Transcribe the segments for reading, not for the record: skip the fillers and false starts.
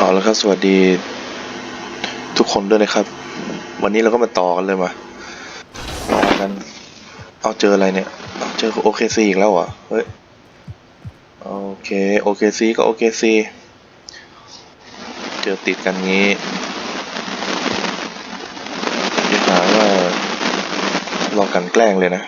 เอาละครับสวัสดีทุกคนด้วยนะครับวันนี้เราก็มาต่อกันเลยมาต่อกันเอาเจออะไรเนี่ยเจอ OKC อีกแล้วเหรอเฮ้ยโอเค OKC ก็ OKC เจอติดกันงี้อย่าหาว่าเรากันแกล้งเลยนะ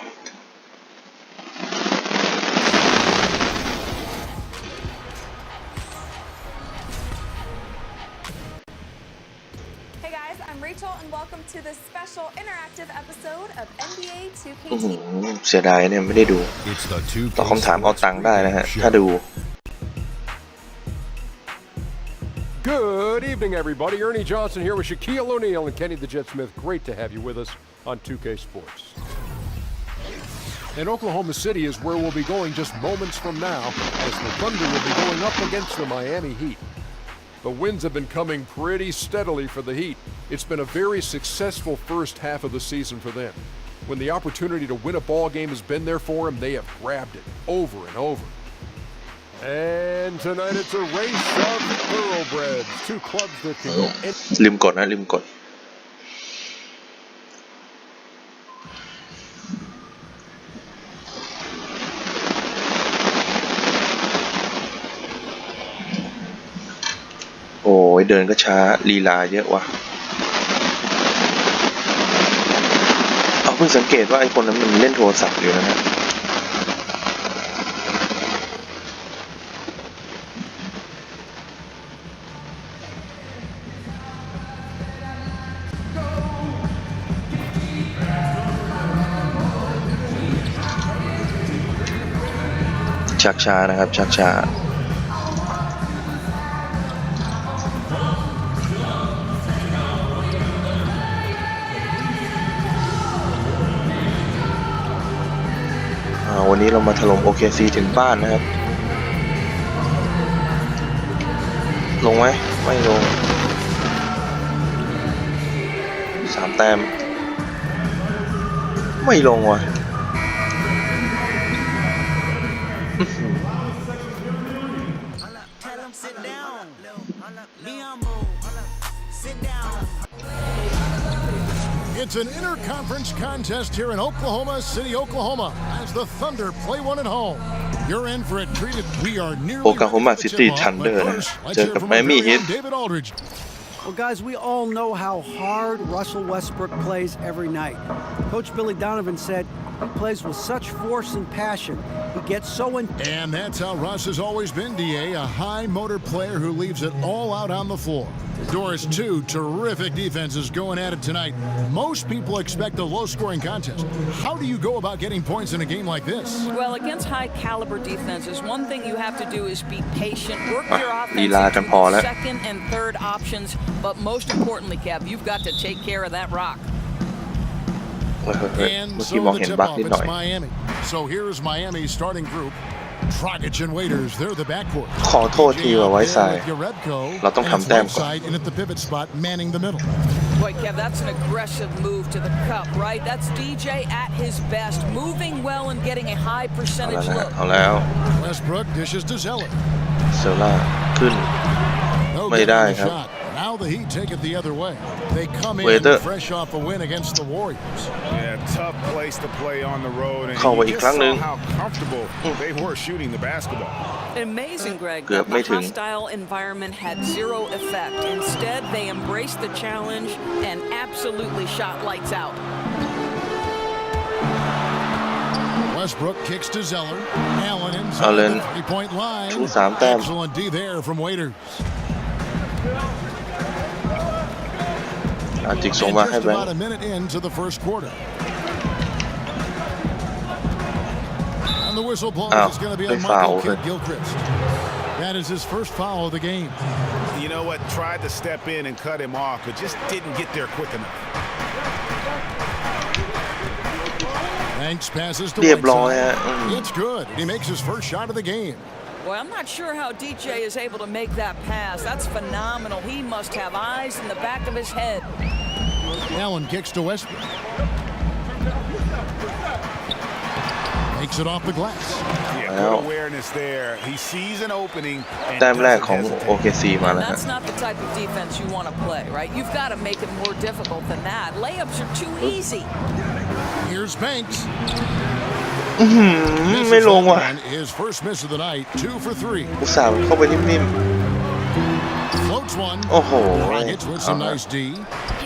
And welcome to this special interactive episode of NBA 2K เสียดายเนี่ยไม่ได้ดูตอบคำถามเอาตังค์ได้นะฮะถ้าดู Good evening, everybody. Ernie Johnson here with Shaquille O'Neal and Kenny the Jet Smith. Great to have you with us on 2K Sports. And Oklahoma City is where we'll be going just moments from now as the Thunder will be going up against the Miami Heat. The wins have been coming pretty steadily for the Heat. It's been a very successful first half of the season for them. When the opportunity to win a ball game has been there for them, they have grabbed it over and over. And tonight it's a race of thoroughbreds. Two clubs that can go... ลืมกดนะลืมกดโอ้ยเดินก็ช้าลีลาเยอะว่ะเอาเพิ่งสังเกตว่าไอ้คนนั้นมันเล่นโทรศัพท์อยู่นะฮะชักช้านะครับชักช้าวันนี้เรามาถล่ม OKC ถึงบ้านนะครับลงไหมไม่ลง3 แต้มไม่ลงว่ะIt's an interconference contest here in Oklahoma City, Oklahoma, as the Thunder play one at home. You're in for a treat. We are nearly Oklahoma City Thunder นะเจอกับ Miami Heat. David Aldridge. Well, guys, we all know how hard Russell Westbrook plays every night. Coach Billy Donovan said he plays with such force and passion. He gets so in. And that's how Russ has always been, D.A., a high-motor player who leaves it all out on the floor. Doris, two terrific defenses going at it tonight. Most people expect a low-scoring contest. How do you go about getting points in a game like this? Well, against high-caliber defenses, one thing you have to do is be patient, work your offense into second and third options, but most importantly, Kev, you've got to take care of that rock. And so the tip-off, it's Miami. So here's Miami's starting group. Dragic and Waiters, they're the backcourt. ขอโทษทีว่าไว้สายเราต้องทำแต้มก่อน and at the pivot spot, manning the middle. Boy, Kev, that's an aggressive move to the cup, right? That's DJ at his best, moving well and getting a high percentage look. เอาแล้ว Westbrook dishes to Zeller. เซลล่าขึ้นไม่ได้ครับ Now the Heat take it the other way. They come in fresh off a win against the Warriors. Yeah, tough place to play on the road, and you just saw how comfortable they were shooting the basketball. Amazing, Greg. The hostile environment had zero effect. Instead, they embraced the challenge and absolutely shot lights out. Westbrook kicks to Zeller. Allen inside the 3-point line. Excellent D there from Waiters. จิกส่งมาให้แบงค์ About a minute into the first quarter. And the whistle blows. It's going to be on Michael Kidd-Gilchrist. That is his first foul of the game. You know what? Tried to step in and cut him off, but just didn't get there quick enough. Banks passes to Whiteside. It's good. He makes his first shot of the game. Boy, I'm not sure how DJ is able to make that pass. That's phenomenal. He must have eyes in the back of his head. Allen kicks to Westbrook. Takes it off the glass. Yeah, good awareness there. He sees an opening and แต้มแรก doesn't ของ hesitate. OKC มาแล้วฮะ That's not the type of defense you want to play, right? You've got to make it more difficult than that. Layups are too easy. Here's Banks. ไม่ลงว่ะ His first miss of the night, 2 for 3. อุตส่าห์เข้าไปนิ่ม Floats one. ๆ โอ้โห Rockets with some nice D.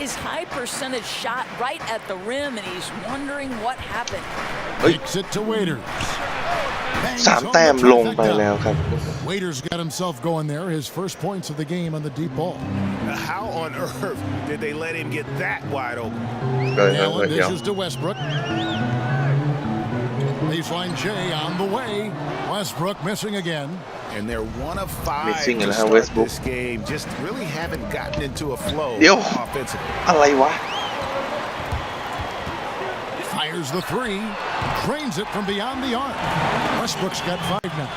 His high percentage shot right at the rim, and he's wondering what happened. Takes it to Waiters. Bangs 3 home แต้ม the ลงไป trifecta. แล้วครับ Waiters got himself going there. His first points of the game on the deep ball. How on earth did they let him get that wide open? เฮ้ย Allen เดี๋ยว dishes to Westbrook. Baseline J on the way. Westbrook missing again. And they're 1 of 5 Missing to in start Westbrook. this game. Just really haven't gotten into a flow เดี๋ยว offensively. อะไรวะ Fires the 3. Drains it from beyond the arc. Westbrook's got 5 now.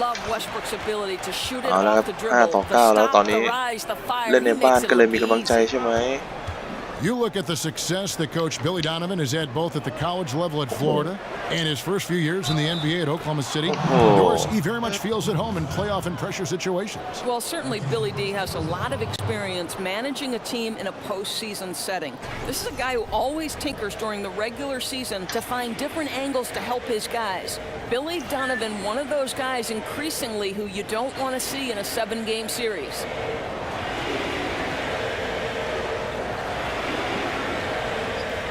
Love Westbrook's ability to shoot it เอาละครั off บ the 5 dribble, ต่อ the 9 แล้ว stop, ตอนนี้ the rise, the fire. เล่นใน He บ้าน makes it ก็เลย look มีกำลังใจ easy. ใช่ไหม You look at the success that Coach Billy Donovan has had both at the college level at Florida and his first few years in the NBA at Oklahoma City. Doris, he very much feels at home in playoff and pressure situations. Well, certainly Billy D has a lot of experience managing a team in a postseason setting. This is a guy who always tinkers during the regular season to find different angles to help his guys. Billy Donovan, one of those guys increasingly who you don't want to see in a 7-game series.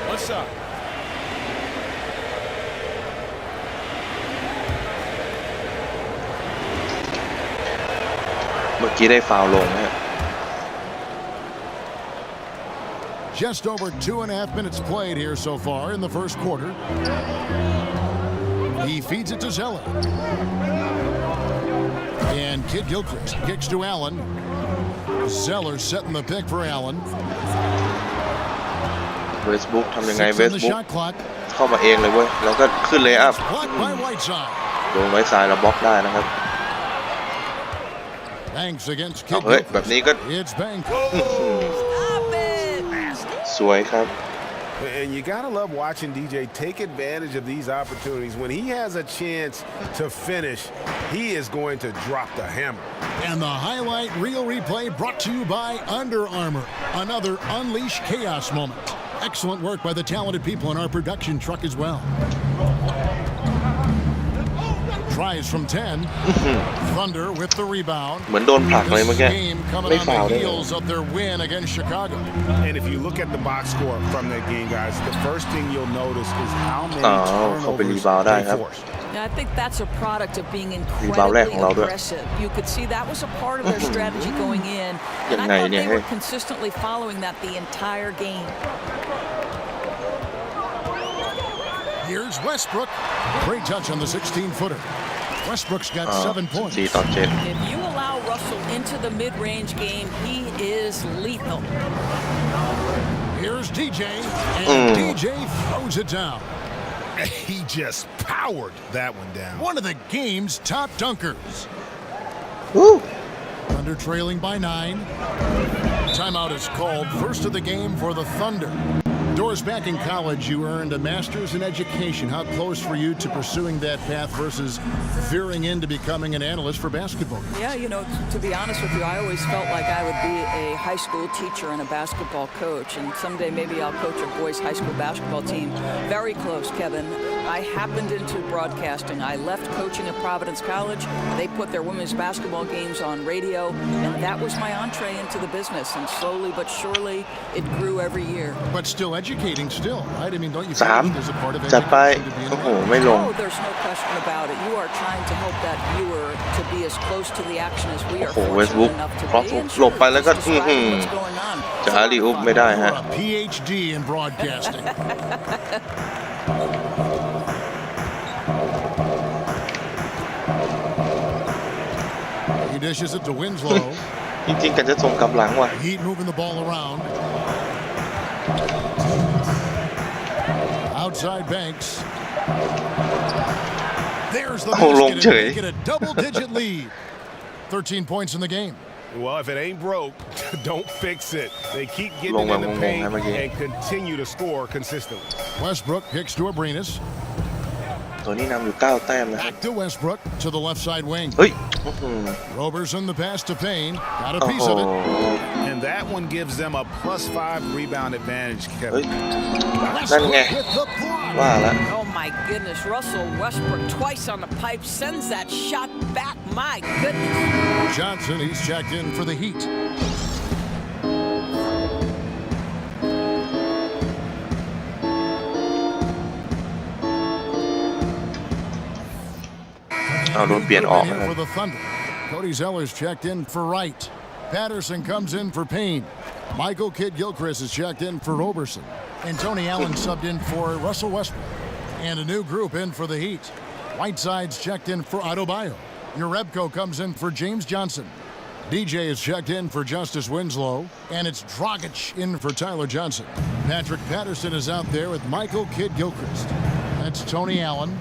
What's up? เมื่อกี้ได้ฟาวล์ลงฮะ Just over 2.5 minutes played here so far in the first quarter. He feeds it to Zeller. And Kid Gilchrist kicks to Allen. Zeller setting the pick for Allen. เวสบุ๊กทำยังไง Six เว on ส the บุ๊ก shot clock. เข้ามาเองเลยเว้ย แล้วก็ขึ้นเลยอัพ Blocked by Whiteside. โดนไว้ซ้ายแล้วบล็อกได้นะครับ Banks against เอา Kid เฮ้ย แบบนี้ก็ Gilchrist. It's Banks. Stop it! สวยครับ And you gotta love watching DJ take advantage of these opportunities. When he has a chance to finish, he is going to drop the hammer. And the highlight reel replay brought to you by Under Armour. Another Unleash Chaos moment. Excellent work by the talented people in our production truck as well. Tries from 10. Thunder with the rebound. เหมือนโดนผลักเลยเมื่อ This กี้ game coming ไม่ on ฟาวล์ the ได้ไง heels of their win against Chicago. And if you look at the box score from that game, guys, the first thing you'll notice is how many เขาไปรี turnovers บาวด์ได้ they ครับ forced. Yeah, I think that's a product of being Rebound แรก incredibly ของเราด้วย aggressive. You could see that was a part of their strategy going in. And I ยังไง thought เนี่ย they เฮ้ย were consistently following that the entire game. Here's Westbrook. Great touch on the 16-footer. Westbrook's got 7 points. 4 ต่อ 7 If you allow Russell into the mid-range game, he is lethal. Here's DJ. And DJ throws it down. He just powered that one down. One of the game's top dunkers. วู้ Thunder trailing by 9. Timeout is called. First of the game for the Thunder. Doris, back in college, you earned a master's in education. How close were you to pursuing that path versus veering into becoming an analyst for basketball? Yeah, you know, to be honest with you, I always felt like I would be a high school teacher and a basketball coach, and someday maybe I'll coach a boys' high school basketball team. Very close, Kevin. I happened into broadcasting. I left coaching at Providence College. They put their women's basketball games on radio, and that was my entree into the business. And slowly but surely, it grew every year. But still educating still, right? I mean, don't you feel 3 like there's a part of จัดไป education to be โอ้โห involved? ไม่ลง Oh, there's no question about it. You are trying to help that viewer to be as close to the action as we are โอ้โห fortunate Westbrook enough to ครอส be. And หลบ sure, ไปแล้วก็ just describing what's going on. จะอาลีอุปไม่ได้ You're ฮะ a PhD in broadcasting. He dishes it to Winslow. จริงๆกันจะส่งกลับหลังว่ะ Heat moving the ball around. Outside Banks. There's the Oh, long basket, and chơi. they get a double-digit lead. 13 points in the game. Well, if it ain't broke, don't fix it. They keep getting Long it in the one, paint long, and continue to score consistently. Westbrook kicks to Abrinas. ตัวนี้นำอยู่9 แต้มนะครับ Back to Westbrook to the left side wing. เฮ้ย Roberson the pass to Payne. Got a โอ้ piece โห of it. And that one gives them a +5 rebound advantage, เฮ้ย Kevin. นั่นไง With the block. ว่าแล้ว Oh my goodness, Russell Westbrook twice on the pipe sends that shot back. My goodness. Johnson, he's checked in for the Heat. เอาโดนเปลี่ยนออก Here นะครับ for the Thunder. Cody Zeller's checked in for Wright. Patterson comes in for Payne. Michael Kidd-Gilchrist is checked in for Roberson. And Tony Allen subbed in for Russell Westbrook. And a new group in for the Heat. Whiteside's checked in for Adebayo. Urebko comes in for James Johnson. DJ is checked in for Justice Winslow. And it's Dragic in for Tyler Johnson. Patrick Patterson is out there with Michael Kidd-Gilchrist. That's Tony Allen.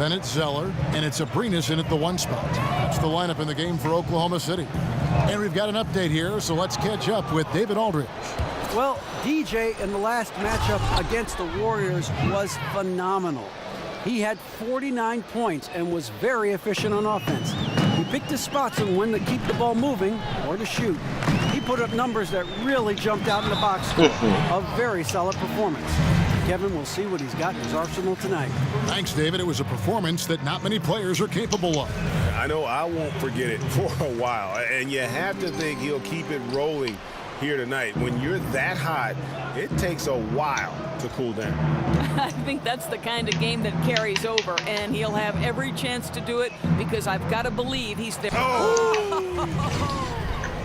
Then it's Zeller, and it's Abrines in at the 1 spot. That's the lineup in the game for Oklahoma City. And we've got an update here, so let's catch up with David Aldridge. Well, DJ in the last matchup against the Warriors was phenomenal. He had 49 points and was very efficient on offense. He picked his spots on when to keep the ball moving or to shoot. He put up numbers that really jumped out in the box score. A very solid performance. Kevin, we'll see what he's got in his arsenal tonight. Thanks, David. It was a performance that not many players are capable of. I know I won't forget it for a while. And you have to think he'll keep it rolling here tonight. When you're that hot, it takes a while to cool down. I think that's the kind of game that carries over, and he'll have every chance to do it because I've got to believe he's there.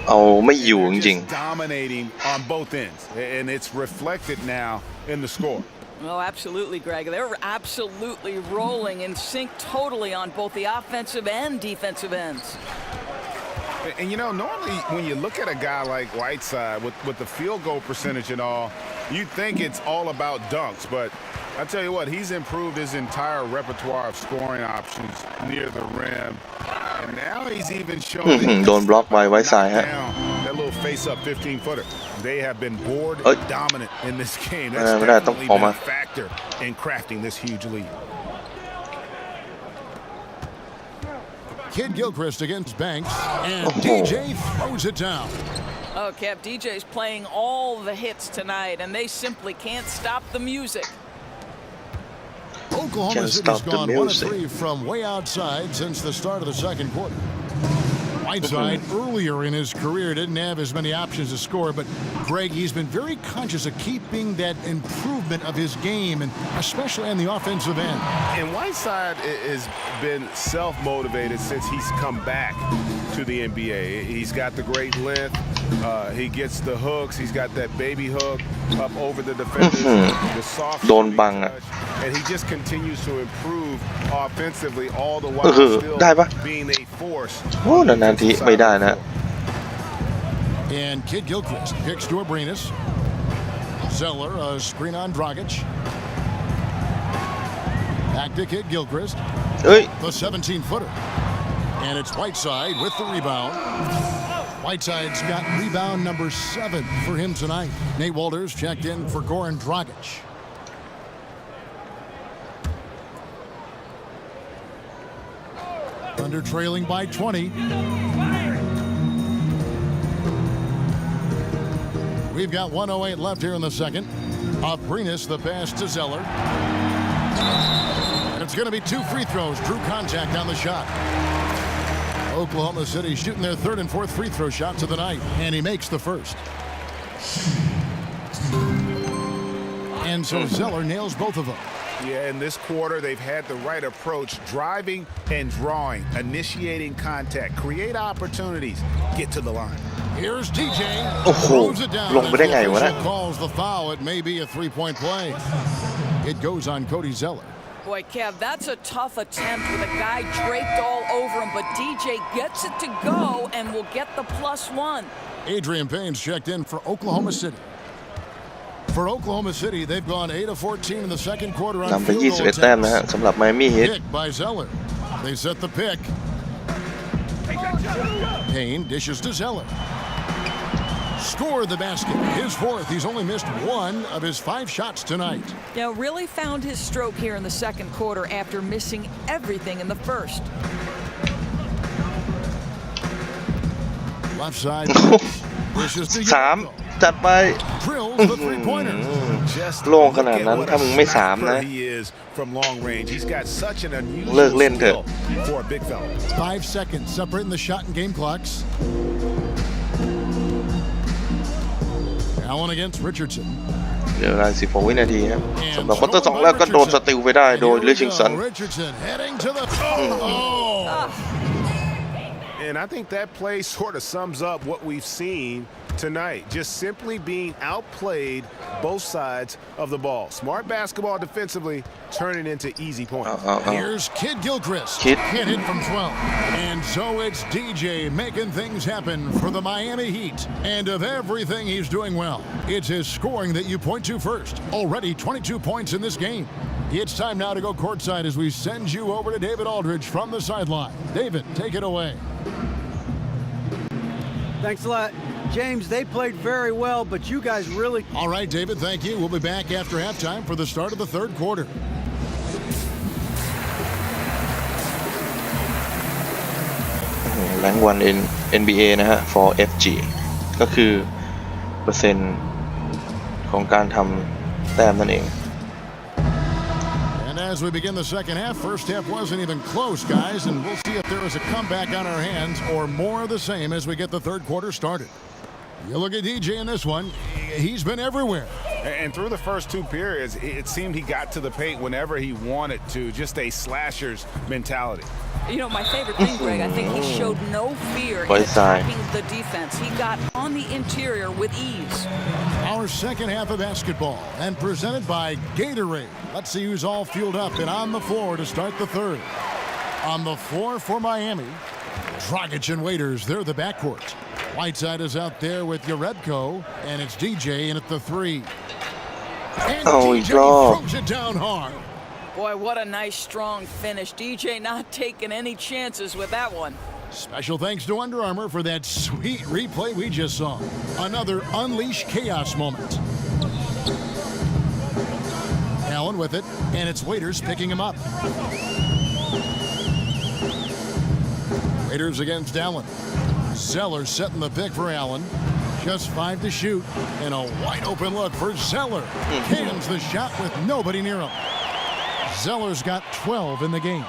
เอาไม่อยู่จ They're ริง just dominating on both ends, and it's reflected now in the score. Oh, absolutely, Greg. They're absolutely rolling in sync totally on both the offensive and defensive ends. And you know, normally when you look at a guy like Whiteside with the field goal percentage and all, you think it's all about dunks. But I tell you what, he's improved his entire repertoire of scoring options near the rim. And now he's even showing that he โดนบล็อก can ไว้ไว้สายฮะ knock down that little face-up 15-footer. They have been board dominant in this game. That's ไม่ได้ต้อง definitely ออก been มา a factor in crafting this huge lead. Kidd-Gilchrist against Banks, and Oh. DJ throws it down. Oh, Kev, DJ's playing all the hits tonight, and they simply can't stop the music. Oklahoma Can't City's stop the gone 1 of music. 3 from way outside since the start of the second quarter. Whiteside earlier in his career didn't have as many options to score, but Greg, he's been very conscious of keeping that improvement of his game, and especially on the offensive end. And Whiteside has been self-motivated since he's come back to the NBA. He's got the great length. He gets the hooks. He's got that baby hook up over the defenders. The soft โดนบัง shooting อะ touch. And he just continues to improve offensively all the เอ while อ still ได้ปะ being a force. โอ้นานๆทีไม่ได้นะ And Kidd-Gilchrist kicks to Abrines. Zeller, a screen on Dragic. Back to Kidd-Gilchrist, เอ้ย the 17-footer. And it's Whiteside with the rebound. Whiteside's got rebound number 7 for him tonight. Nate Walters checked in for Goran Dragic. Thunder trailing by 20. We've got 1:08 left here in the second. Abrines the pass to Zeller. And it's going to be 2 free throws. Drew contact on the shot. Oklahoma City shooting their 3rd and 4th free throw shots of the night. And he makes the first. And so Zeller nails both of them. Yeah, in this quarter, they've had the right approach, driving and drawing, initiating contact, create opportunities, get to the line. Here's TJ. โอ้โห Throws it down. ลงไปได้ไงวะ As the เนี่ย official calls the foul. It may be a 3-point play. It goes on Cody Zeller. Boy, Kev, that's a tough attempt with a guy draped all over him, but DJ gets it to go and will get the +1. Adrian Payne's checked in for Oklahoma City. For Oklahoma City, they've gone 8 of 14 in the second quarter on นำไป field goal 21 แต้มนะฮะ attempts. สำหรับ Miami Heat Pick by Zeller. They set the pick. Payne dishes to Zeller. scored the basket. His fourth. He's only missed one of his 5 shots tonight. Yeah, really found his stroke here in the second quarter after missing everything in the first. Left side. This is the 3 จัดไป drills the three-pointer. Just โล่ง look ขนาด at นั้น what ถ้า a มึงไม่3 sniper นะ he is from long range. He's got such an เลิก unusual เล่นเถอะ skill for a big fella. 5 seconds separating the shot and game clocks. Allen against Richardson. เหลือเวลา16 วินาทีครับสำหรับควอเตอร์ 2 แล้วก็โดนสติลไปได้โดยลิชิงสัน Richardson heading to the And I think that play sort of sums up what we've seen tonight. Just simply being outplayed both sides of the ball. Smart basketball defensively turning into easy points. Here's Kid Gilchrist. Kid. Hit it from 12. And so it's DJ making things happen for the Miami Heat. And of everything he's doing well, it's his scoring that you point to first. Already 22 points in this game. It's time now to go courtside as we send you over to David Aldridge from the sideline. David, take it away. Thanks a lot. James, they played very well, but you guys really... All right, David, thank you. We'll be back after halftime for the start of the third quarter. แรงวัน NBA นะฮะ for FG ก็คือเปอร์เซ็นต์ของการทำแต้มนั่นเอง And as we begin the second half, first half wasn't even close, guys, and we'll see if there is a comeback on our hands or more of the same as we get the third quarter started. You look at DJ in this one, he's been everywhere. And through the first 2 periods, it seemed he got to the paint whenever he wanted to, just a slasher's mentality. You know, my favorite thing, Greg, I think he showed no fear in Right side. attacking the defense. He got on the interior with ease. Our second half of basketball, and presented by Gatorade. Let's see who's all fueled up and on the floor to start the third. On the floor for Miami, Dragic and Waiters, they're the backcourt. Whiteside is out there with Yarebko, and it's DJ in at the 3. And DJ throws it down hard. Boy, what a nice, strong finish. DJ not taking any chances with that one. Special thanks to Under Armour for that sweet replay we just saw. Another Unleash Chaos moment. Allen with it, and it's Waiters picking him up. Waiters against Allen. Zeller setting the pick for Allen. Just 5 to shoot, and a wide open look for Zeller. Cans the shot with nobody near him. Zeller's got 12 in the game.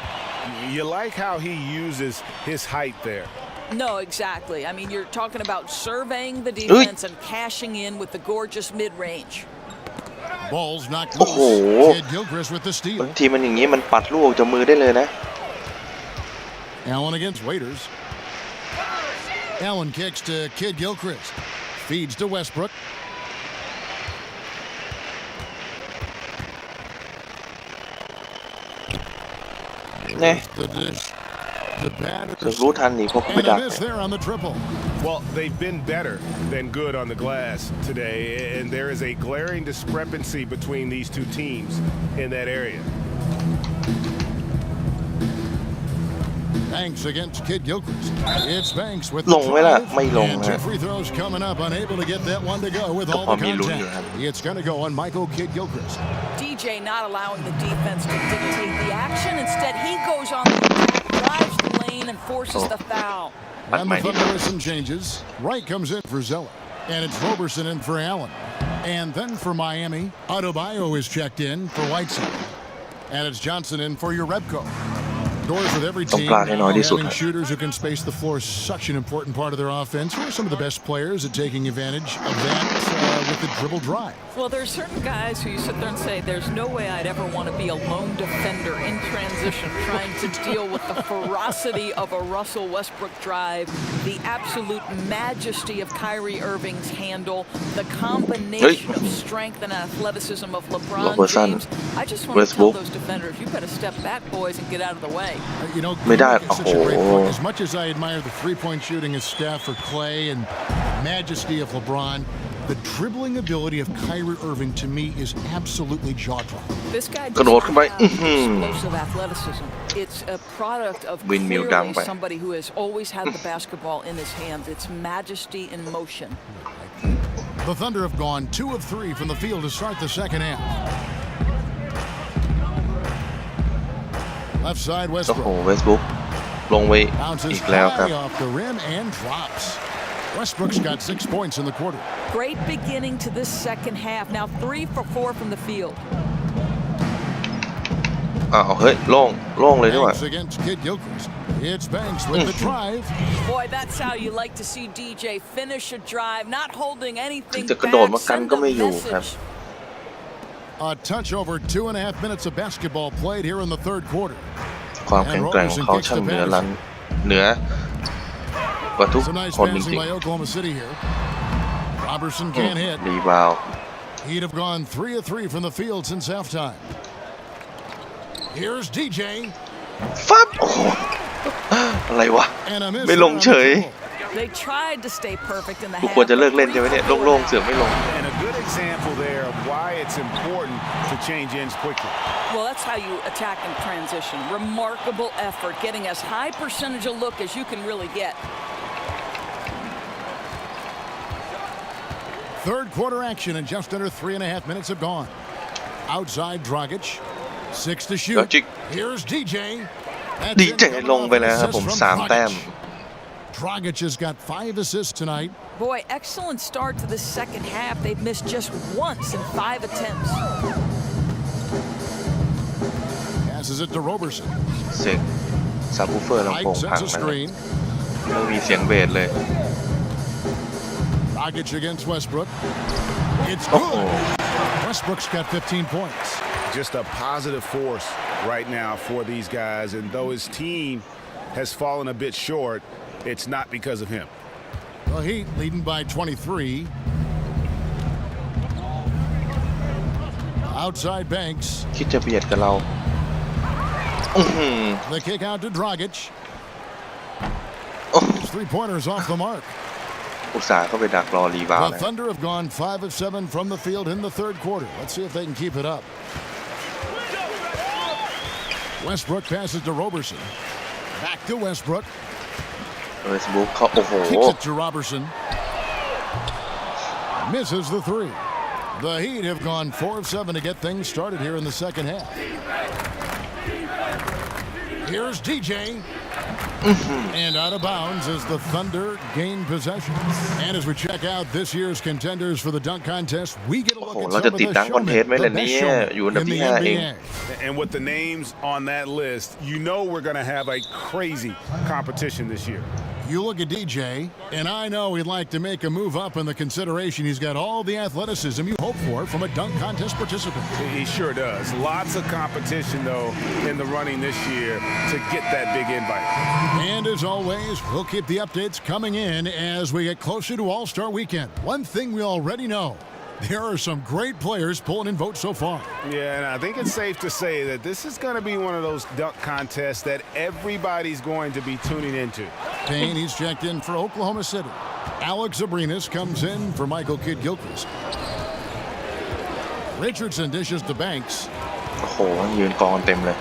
You like how he uses his height there. No, exactly. I mean, you're talking about surveying the defense and cashing in with the gorgeous mid-range. Ball's knocked Oh. loose. Kid Gilchrist with the steal. บางทีมันอย่างนี้มันปัดลูกออกจากมือได้เลยนะ Allen against Waiters. Allen kicks to Kid Gilchrist. Feeds to Westbrook. The batter. จะรู้ทันนี่พวกเขาไป And ดั a ก miss there on the triple. Well, they've been better than good on the glass today, and there is a glaring discrepancy between these 2 teams in that area. Banks against Kid Gilchrist. It's Banks with ล the งไหมล่ะ drive. ไม่ลง And นะ 2 free throws coming up, unable to get that one to go with all ก็ the พอมีลุ้นอยู่ครับ contact. It's going to go on Michael Kid Gilchrist. DJ not allowing the defense to dictate the action. Instead, he goes on the attack, drives the lane, and forces the foul. And the Thunder with some changes. Wright comes in for Zeller. And it's Roberson in for Allen. And then for Miami, Adebayo is checked in for Whiteside. And it's Johnson in for Yarebko. Doors with every ต้อง team พลาดให้น้อยที่สุด having shooters who can space the floor is such an important part of their offense. Who are some of the best players at taking advantage of that with the dribble drive? Well, there's certain guys who you sit there and say, there's no way I'd ever want to be a lone defender in transition trying to deal with the ferocity of a Russell Westbrook drive, the absolute majesty of Kyrie Irving's handle, the combination of strength and athleticism of LeBron Robertson, James. I just want to tell Westbrook. those defenders, you better step back, boys, and get out of the way. You know,ไม่ได้ Kulik is such a great โอ้โห point. As much as I admire the three-point shooting of Steph or Clay and majesty of LeBron, the dribbling ability of Kyrie Irving to me is absolutely jaw-dropping. This guy กระโดด does เข้าไป not have explosive athleticism. It's a product of Windmill ดัง clearly ไป somebody who has always had the basketball in his hands. It's majesty in motion. The Thunder have gone 2 of 3 from the field to start the second half. Left side โอ้โห Westbrook เวสบุ๊กลงไป bounces อีกแล้วครับ high off the rim and drops. Westbrook's got 6 points in the quarter. Great beginning to this second half. Now 3 for 4 from the field. อ้าวเฮ้ยโล่งเลยด้วย Banks against Kid Gilchrist. It's Banks with the drive. Boy, that's how you like to see DJ finish a drive, not holding anything จะกระโดด back. มากัน Send ก็ a ไม่อยู่ครับ message. A touch over 2.5 minutes of basketball played here in the third quarter. ความแข็งแกร่งของเขาช่างเหนือกว่าทุก Some nice คนจ passing ริง by Oklahoma City here. Robertson can't hit. รีบาว He'd have gone 3 of 3 from the field since halftime. Here's DJ. ฟับโอ้โหอะไรวะ And a miss ไม่ลงเฉย They tried to stay perfect in the กู half. ควรจะเลิกเล่นใช่ไหมเนี่ยโล่งๆเสือกไม่ลง And a good example there of why it's important to change ends quickly. Well, that's how you attack in transition. Remarkable effort, getting as high percentage a look as you can really get. Third quarter action and just under 3.5 minutes have gone. Outside Dragic. 6 to shoot. Dragic. Here's DJ. That's ดีเจ in ลงไปแล้วครับ assist ผม from 3 แต้ม Dragic. Dragic has got 5 assists tonight. Boy, excellent start to the second half. They've missed just once in 5 attempts. Passes it to Roberson. เสียงซับวูเฟอร์ลำโพ Mike งพัง sets a ไปแล้ว screen. ไม่มีเสียงเบสเลย Dragic against Westbrook. It's Oh. good. Westbrook's got 15 points. Just a positive force right now for these guys. And though his team has fallen a bit short, it's not because of him. The Heat leading by 23. Outside Banks. คิดจะเบียดกับเรา The kick out to Dragic. His three-pointers off the mark. อุตส่าห์เข้าไปดักรอรีบาว The เลย Thunder have gone 5 of 7 from the field in the third quarter. Let's see if they can keep it up. Westbrook passes to Roberson. Back to Westbrook. เวสบุ๊กเขาโอ้โห Kicks it to Robertson. Misses the three. The Heat have gone 4 of 7 to get things started here in the second half. Here's DJ. And out of bounds as the Thunder gain possession. And as we check out this year's contenders for the dunk contest, we get a โอ้ look โห at เรา some จะ of ติด the ดังคอนเทส showmen, ไหมล่ะ the เนี่ best ย showmen อยู่อันดับ in ที่ the 5 เอง NBA. And with the names on that list, you know we're going to have a crazy competition this year. You look at DJ, and I know he'd like to make a move up in the consideration. He's got all the athleticism you hope for from a dunk contest participant. He sure does. Lots of competition, though, in the running this year to get that big invite. And as always, we'll keep the updates coming in as we get closer to All-Star Weekend. One thing we already know, there are some great players pulling in votes so far. Yeah, and I think it's safe to say that this is going to be one of those dunk contests that everybody's going to be tuning into. Payne, he's checked in for Oklahoma City. Alex Abrinas comes in for Michael Kidd-Gilchrist. Richardson dishes to Banks. โอ้โหยืนกองเต็มเลย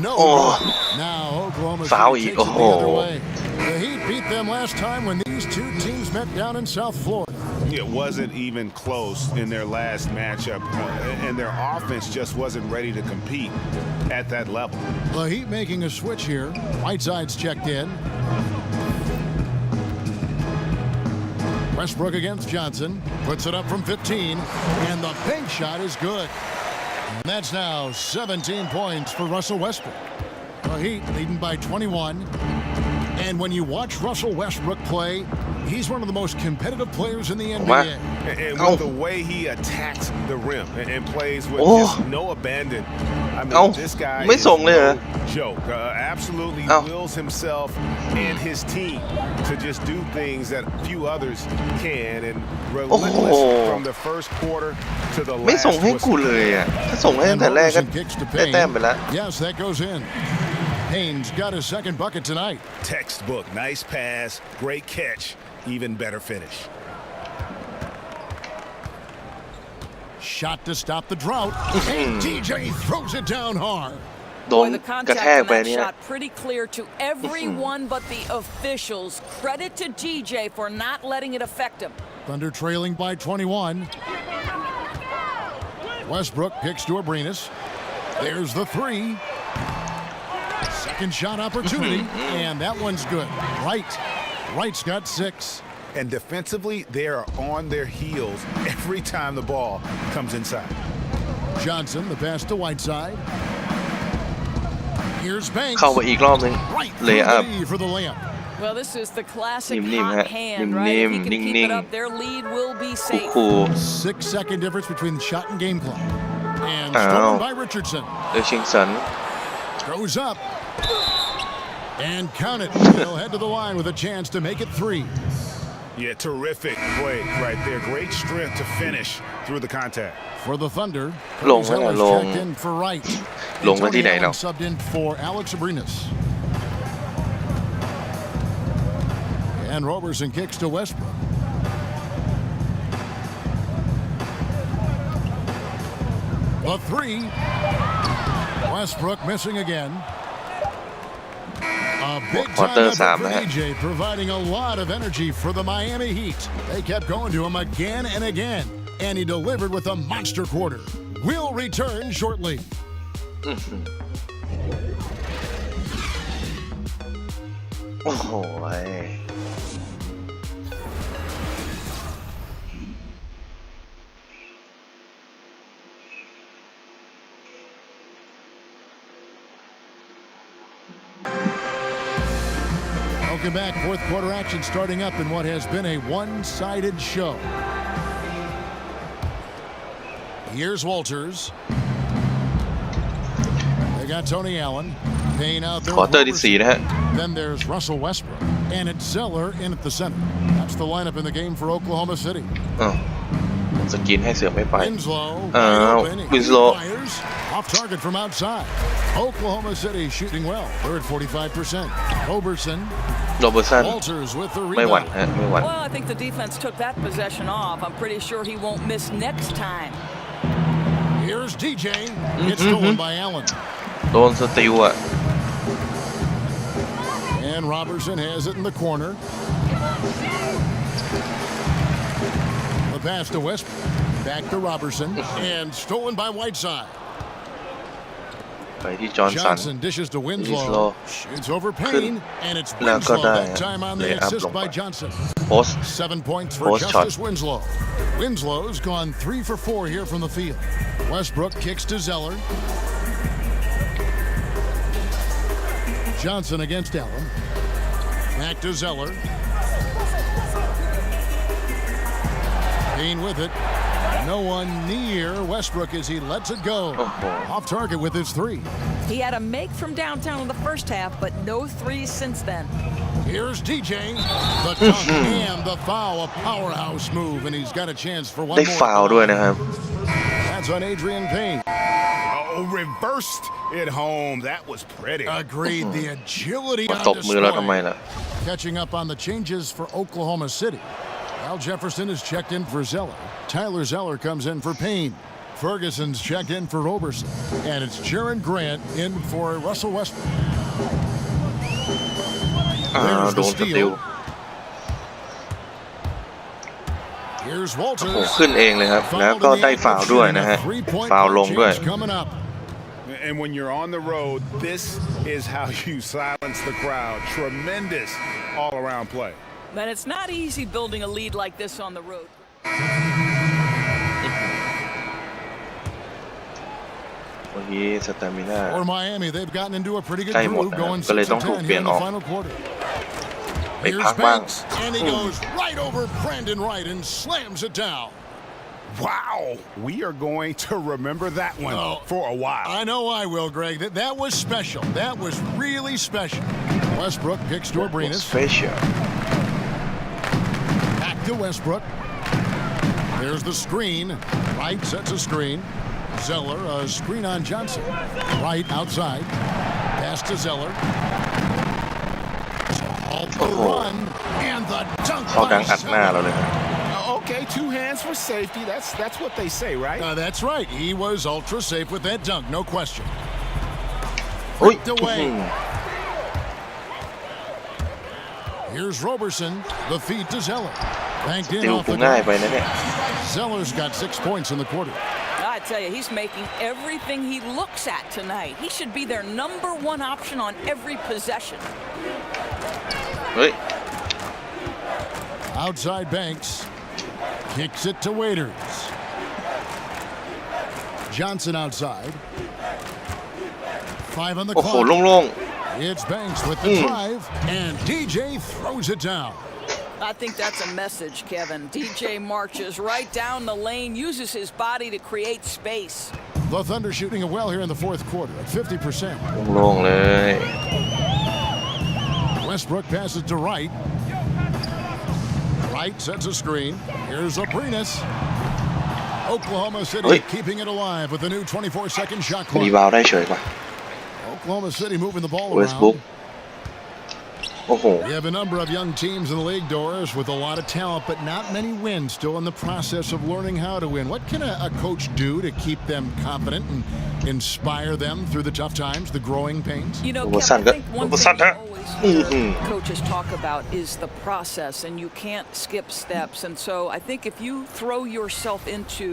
No. Oh. Now Oklahoma Foul City heat. takes it the other Oh. way. The Heat beat them last time when these two teams met down in South Florida. It wasn't even close in their last matchup, and their offense just wasn't ready to compete at that level. The Heat making a switch here. Whiteside's checked in. Westbrook against Johnson. Puts it up from 15. And the bank shot is good. And that's now 17 points for Russell Westbrook. The Heat leading by 21. And when you watch Russell Westbrook play, he's one of the most competitive players in the NBA. And with the way he attacks the rim and plays with just no abandon. I mean, this guy ไม่ is ส่งเลยเหรอ no joke. Absolutely wills himself and his team to just do things that few others can, and relentless from the first quarter to the ไม่ last ส่งให้กู whistle. เลยอ่ะถ้าส่งให้ตั้งแต่แรกก็ Roberson kicks to ได้แต้ม Payne. ไปแล้ว Yes, that goes in. Payne's got his second bucket tonight. Textbook, nice pass, great catch, even better finish. Shot to stop the drought. And DJ throws it down hard. โดน Boy, the กระแท contact ก on ไป that เนี่ย shot pretty clear to everyone but the officials. Credit to DJ for not letting it affect him. Thunder trailing by 21. Westbrook kicks to Abrinas. There's the three. Second shot opportunity, and that one's good. Wright's got 6. And defensively, they are on their heels every time the ball comes inside. Johnson, the pass to Whiteside. Here's Banks. เข้าไปอีกรอบนึง Right เล through ย์อัพ the knee for the layup. Well, this is the classic Nim-nim, hot ha. hand, right? If he can keep Nim-nim, it up, their lead will be โอ้ safe. โห 6-second difference between the shot and game clock. And Ow. stolen by Richardson. เลชิงสัน Throws up. And count it. He'll head to the line with a chance to make it 3. Yeah, terrific play right there. Great strength to finish through the contact. For the Thunder, ลงไหมล่ะ Ellis ลง checked in for Wright. ลงมาที่ไหน Tony เรา Allen subbed in for Alex Abrinas. And Roberson kicks to Westbrook. The three. Westbrook missing again. A big time Quarter effort sám for đấy. DJ, providing a lot of energy for the Miami Heat. They kept going to him again and again, and he delivered with a monster quarter. We'll return shortly. โอ้โห Welcome back. Fourth quarter action starting up in what has been a one-sided show. Here's Walters. They got Tony Allen. Payne out there. ควอเตอร์ที่ 4 นะฮะ Then there's Russell Westbrook. And it's Zeller in at the center. That's the lineup in the game for Oklahoma City. อ้าวสกินให้เสือไม่ไป Winslow. Oh, wide open. He Winslow. fires. Off target from outside. Oklahoma City shooting well. They're at 45%. Roberson. โรเบอร์สัน Walters with the ไม่หวั่น rebound. ฮะไม่หวั่น Well, I think the defense took that possession off. I'm pretty sure he won't miss next time. Here's DJ. It's stolen by Allen. โดนสติลอ่ะ And Robertson has it in the corner. The pass to Westbrook. Back to Robertson. And stolen by Whiteside. ไปที่จอห์นสัน Johnson dishes to Winslow. Winslow. Shoots over Payne. And it's แล้วก็ Winslow ได้ that time on the เลยอัพล assist งไป by Johnson. โพส 7 points for Post Justice shot. Winslow. Winslow's gone 3 for 4 here from the field. Westbrook kicks to Zeller. Johnson against Allen. Back to Zeller. Payne with it. No one near Westbrook as he lets it go. Off target with his 3. He had a make from downtown in the first half, but no threes since then. Here's DJ. The dunk and the foul. A powerhouse move, and he's got a chance for one ได้ more. ฟาวล์ด้วยนะครับ That's on Adrian Payne. Oh, reversed it home. That was pretty. Agreed. The agility มา on ตบมือแล้วทำไม display. ล่ะ Catching up on the changes for Oklahoma City. Al Jefferson is checked in for Zeller. Tyler Zeller comes in for Payne. Ferguson's checked in for Roberson. And it's Jaron Grant in for Russell Westbrook. อ้าว There's โด the นสติล steal. Here's โอ้โห Walters. ขึ้นเองเลยครับ แล้วก็ได้ฟาวล์ด้วยนะฮะ Three-point ฟาวล์ลงด้วย change coming up. And when you're on the road, this is how you silence the crowd. Tremendous all-around play. Man, it's not easy building a lead like this on the road. วันนี้สตามิน่า For Miami, they've gotten into a pretty good ใกล้หมด groove นะครับ going ก็เลย 6 ต้อง and ถูก 10 เปลี่ here ยน in อ the อก final quarter. ไป Here's พักบ้าง Banks, and he goes right over Brandon Wright and slams it down. Wow. We are going to remember that one Oh. for a while. I know I will, Greg. That was special. That was really special. Westbrook kicks to Abrinas. สเปเชียล Back to Westbrook. There's the screen. Wright sets a screen. Zeller, a screen on Johnson. Wright outside. Pass to Zeller. All the run. And the dunk เข้าดัง by อัดหน้า Zeller. เราเลยครับ Okay, 2 hands for safety. That's what they say, right? That's right. He was ultra safe with that dunk, no question. อุ้ย Flicked away. Here's Roberson. The feed to Zeller. Banked ติ in ว off กู the ง่ายไป glass. นะเนี่ย Zeller's got 6 points in the quarter. I tell you, he's making everything he looks at tonight. He should be their #1 option on every possession. เฮ้ย Outside Banks. Kicks it to Waiters. Johnson outside. 5 on the โอ้โห clock. โล่ง It's Banks with the drive, and DJ throws it down. I think that's a message, Kevin. DJ marches right down the lane, uses his body to create space. The Thunder shooting it well here in the fourth quarter at 50%. ๆโล่งๆเลย Westbrook passes to Wright. Wright sets a screen. Here's Aprinas. Oklahoma City Oi. keeping it alive with the new 24-second shot รี clock. บาวด์ได้เฉยป่ะ Oklahoma City moving the ball Westbrook around. โอ้โห We have a number of young teams in the league, Doris, with a lot of talent, but not many wins. Still in the process of learning how to win. What can a coach do to keep them confident and inspire them through the tough times, the growing pains? You know, Well, Kevin, I think one thing you always hear Mhm. coaches talk about is the process, and you can't skip steps. And so I think if you throw yourself into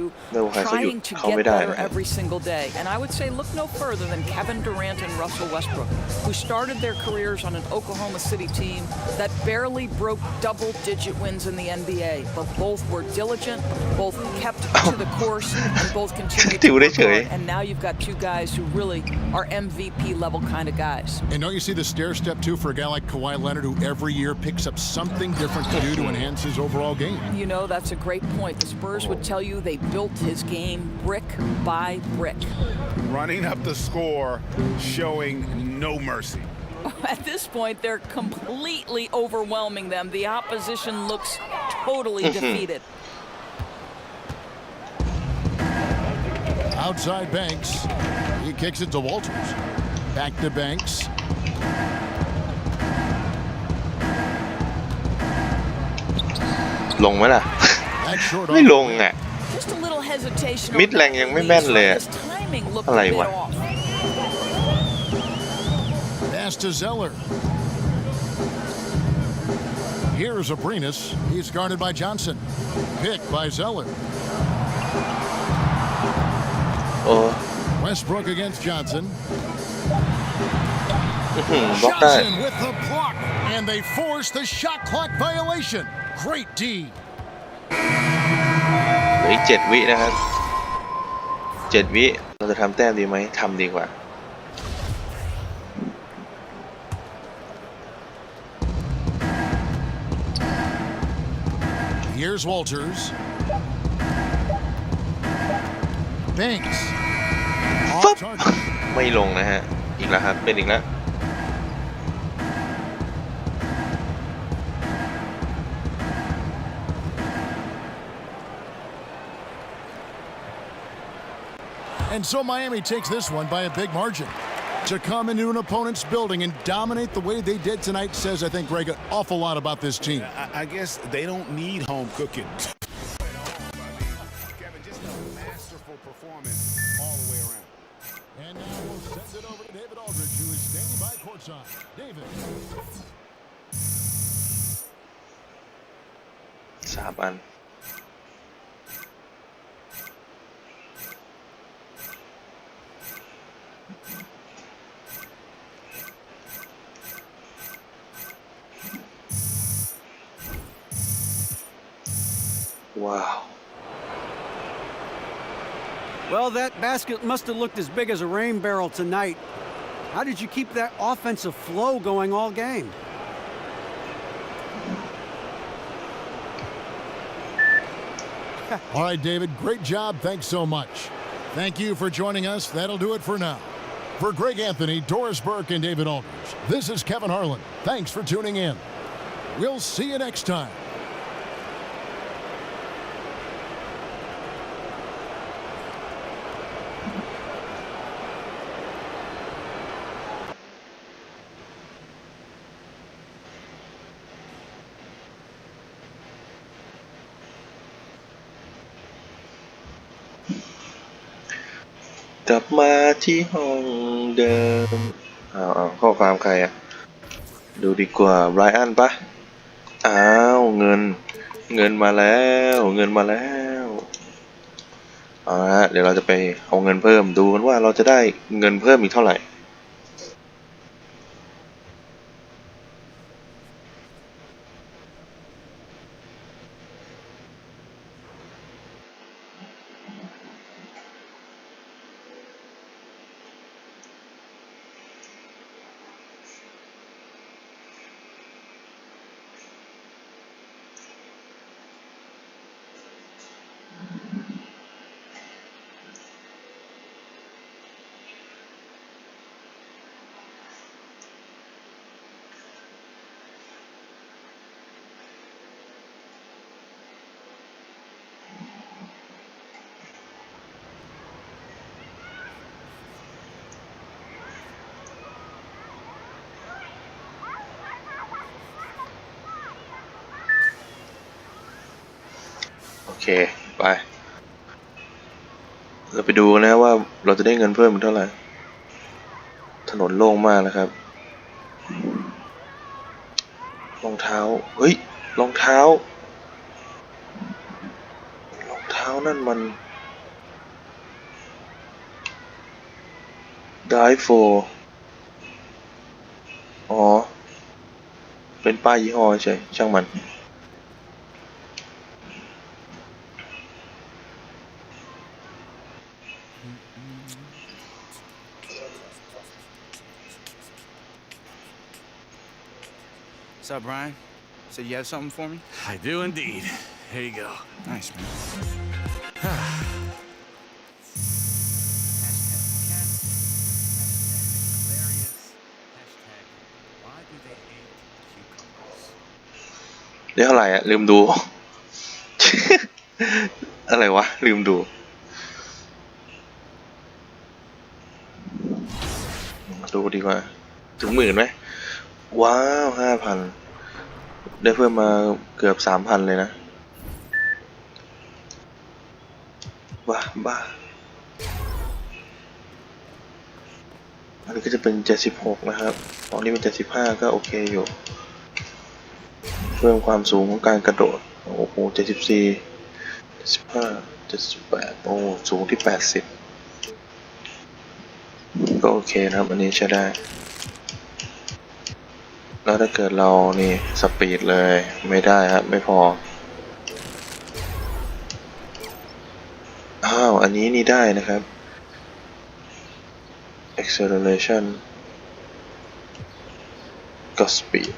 trying to get better every single day, and I would say look no further than Kevin Durant and Russell Westbrook, who started their careers on an Oklahoma City team that barely broke double-digit wins in the NBA, but both were diligent, both kept to the course, and both continued to work hard. And now you've got two guys who really are MVP-level kind of guys. And don't you see the stair step too for a guy like Kawhi Leonard, who every year picks up something different to do to enhance his overall game? You know, that's a great point. The Spurs would tell you they built his game brick by brick. Running up the score, showing no mercy. At this point, they're completely overwhelming them. The opposition looks totally defeated. Outside Banks. He kicks it to Walters. Back to Banks. ลงไหมล่ะ That's short ไม่ off ล the ง rim. อ่ะ Just a little hesitation. Mid lane ยังไม่แม่นเลยอะ His timing looked อะไร a bit วะ off. Pass to Zeller. Here's Aprinas. He's guarded by Johnson. Picked by Zeller. โอ้ Westbrook against Johnson. บล็อกได้ Johnson with the block. And they force the shot clock violation. Great D. เหลืออีก7 วินะครับ7 วิเราจะทำแต้มดีไหมทำดีกว่า Here's Walters. Banks. ฟึบ Off target. ไม่ลงนะฮะ อีกแล้วครับ เป็นอีกแล้ว And so Miami takes this one by a big margin. To come into an opponent's building and dominate the way they did tonight says, I think, Greg, an awful lot about this team. I guess they don't need home cooking. Kevin, just a masterful performance all the way around. And now we'll send it over to David Aldridge, who is standing by courtside. David. 3 อัน ว้าว Well, that basket must have looked as big as a rain barrel tonight. How did you keep that offensive flow going all game? All right, David, great job. Thanks so much. Thank you for joining us. That'll do it for now. For Greg Anthony, Doris Burke, and David Aldridge, this is Kevin Harlan. Thanks for tuning in. We'll see you next time. Kap มาที่ห้องเดิม เอาข้อความใครอะดูดีกว่าไบรอันปะอ้าวเงินมาแล้วเงินมาแล้วเอาละเดี๋ยวเราจะไปเอาเงินเพิ่มดูกันว่าเราจะได้เงินเพิ่มอีกเท่าไหร่โอเคไปเราไปดูนะว่าเราจะได้เงินเพิ่มเท่าไหร่ถนนโล่งมากนะครับรองเท้าเฮ้ยรองเท้านั่นมัน Die for อ๋อเป็นป้ายยี่ห้อใช่ช่างมันWhat's up, Brian? Said you have something for me? I do indeed. Here you go. Nice, man.ได้เท่าไหร่อ่ะลืมดู อะไรวะลืมดูดีกว่าถึง10,000ไหมว้าว5,000ได้เพิ่มมาเกือบ 3,000 เลยนะบ้าอันนี้ก็จะเป็น76นะครับตอนนี้เป็น75ก็โอเคอยู่เพิ่มความสูงของการกระโดดโอ้โห74 75 78โอ้สูงที่80ก็โอเคนะครับอันนี้ใช้ได้แล้วถ้าเกิดเรานี่สปีดเลยไม่ได้ครับไม่พออันนี้นี่ได้นะครับ acceleration ก็ speed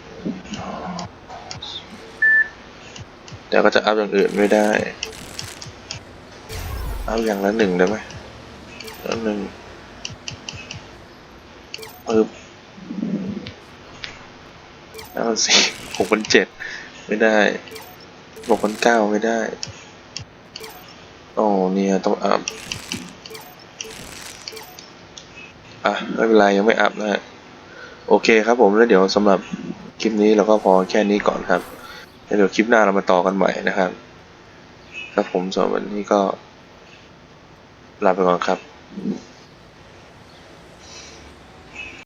แต่ก็จะอัพอย่างอื่นไม่ได้อัพอย่างละ1ได้ไหมแล้ว1แล้ว6,700ไม่ได้6,900ไม่ได้เนี่ยต้องอัพไม่เป็นไรยังไม่อัพนะฮะโอเคครับผมแล้วเดี๋ยวสำหรับคลิปนี้เราก็พอแค่นี้ก่อนครับแล้วเดี๋ยวคลิปหน้าเรามาต่อกันใหม่นะครับครับผมสำหรับวันนี้ก็ลาไปก่อนครับ